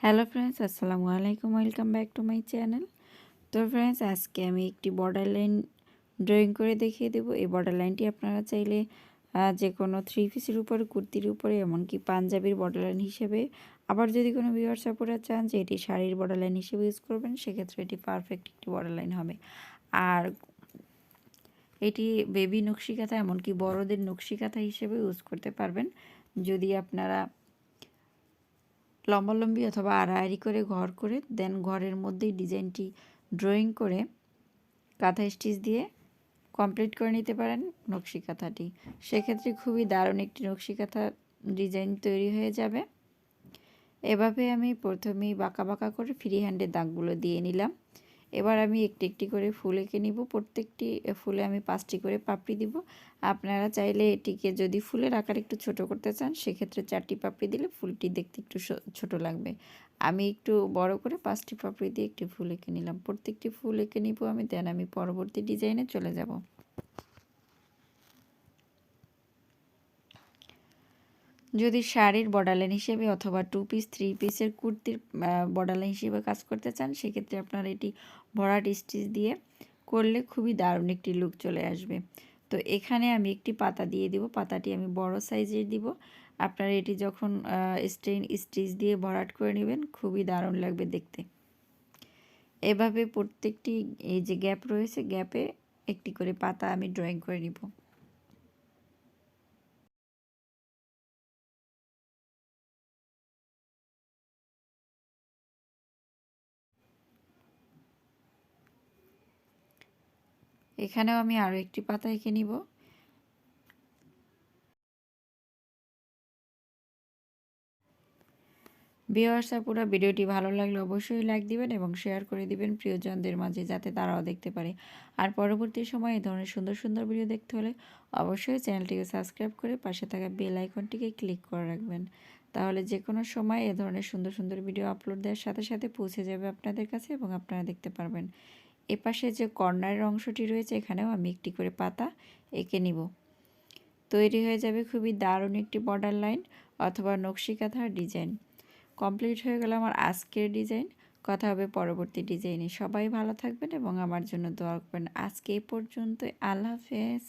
Hello friends, আসসালামু আলাইকুম। Welcome back to my channel. তো ফ্রেন্ডস, আজকে আমি একটি বর্ডার লাইন ড্রয়িং করে দেখিয়ে দেবো। এই বর্ডার লাইনটি আপনারা চাইলে যে কোনো থ্রি পিসের উপরে, কুর্তির উপরে, এমনকি পাঞ্জাবির বর্ডার লাইন হিসেবে, আবার যদি কোনো ভিউয়ার্স আপুরা চান যে এটি শাড়ির বর্ডার লাইন হিসেবে ইউজ করবেন, সেক্ষেত্রে এটি পারফেক্ট একটি বর্ডার লাইন হবে। আর এটি বেবি নকশি কাঁথা, এমনকি বড়দের নকশি কাঁথা হিসেবে ইউজ করতে পারবেন। যদি আপনারা লম্বালম্বি অথবা আড়াআড়ি করে ঘর করে দেন, ঘরের মধ্যেই ডিজাইনটি ড্রয়িং করে কাঁথা স্টিচ দিয়ে কমপ্লিট করে নিতে পারেন নকশি কাঁথাটি। সেক্ষেত্রে খুবই দারুণ একটি নকশি কাঁথা ডিজাইন তৈরি হয়ে যাবে। এভাবে আমি প্রথমেই বাঁকা বাঁকা করে ফ্রি হ্যান্ডের দাগগুলো দিয়ে নিলাম। এবার আমি একটি একটি করে ফুল এঁকে নিব। প্রত্যেকটি ফুলে আমি 5টি করে পাপড়ি দিব। আপনারা চাইলে এটিকে যদি ফুলের আকার একটু ছোট করতে চান, সেক্ষেত্রে 4টি পাপড়ি দিলে ফুলটি দেখতে একটু ছোট লাগবে। আমি একটু বড় করে 5টি পাপড়ি দিয়ে একটি ফুল এঁকে নিলাম। প্রত্যেকটি ফুল এঁকে নিব আমি, দেন আমি পরবর্তী ডিজাইনে চলে যাব। যদি শাড়ির বর্ডার লাইন হিসেবে অথবা 2 পিস 3 পিসের কুর্তির বর্ডার লাইন হিসেবে কাজ করতে চান, সেক্ষেত্রে আপনারা এটি ভরাট স্টিচ দিয়ে করলে খুবই দারুণ একটি লুক চলে আসবে। তো এখানে আমি একটি পাতা দিয়ে দিব। পাতাটি আমি বড় সাইজের দিব। আপনারা এটি যখন স্টিচ দিয়ে ভরাট করে নেবেন, খুবই দারুণ লাগবে দেখতে। এভাবে প্রত্যেকটি এই যে গ্যাপ রয়েছে, গ্যাপে একটি করে পাতা আমি ড্রয়িং করে নিব। এখানেও আমি আরও একটি পাতা এঁকে নিব। ভিউয়ার্স আপুরা, ভিডিওটি ভালো লাগলে অবশ্যই লাইক দিবেন এবং শেয়ার করে দিবেন প্রিয়জনদের মাঝে, যাতে তারাও দেখতে পারে। আর পরবর্তী সময়ে এই ধরনের সুন্দর সুন্দর ভিডিও দেখতে হলে অবশ্যই চ্যানেলটিকে সাবস্ক্রাইব করে পাশে থাকা বেল আইকনটিকে ক্লিক করে রাখবেন। তাহলে যে কোনো সময় এ ধরনের সুন্দর সুন্দর ভিডিও আপলোড দেওয়ার সাথে সাথে পৌঁছে যাবে আপনাদের কাছে এবং আপনারা দেখতে পারবেন। এপাশে যে কর্নারের অংশটি রয়েছে, এখানেও আমি একটি করে পাতা এঁকে নিব। তৈরি হয়ে যাবে খুবই দারুণ একটি বর্ডার লাইন অথবা নকশি কাঁথার ডিজাইন। কমপ্লিট হয়ে গেল আমার আজকের ডিজাইন। কথা হবে পরবর্তী ডিজাইনে। সবাই ভালো থাকবেন এবং আমার জন্য দোয়া করবেন। আজকে এই পর্যন্তই। আল্লাহ হাফেজ।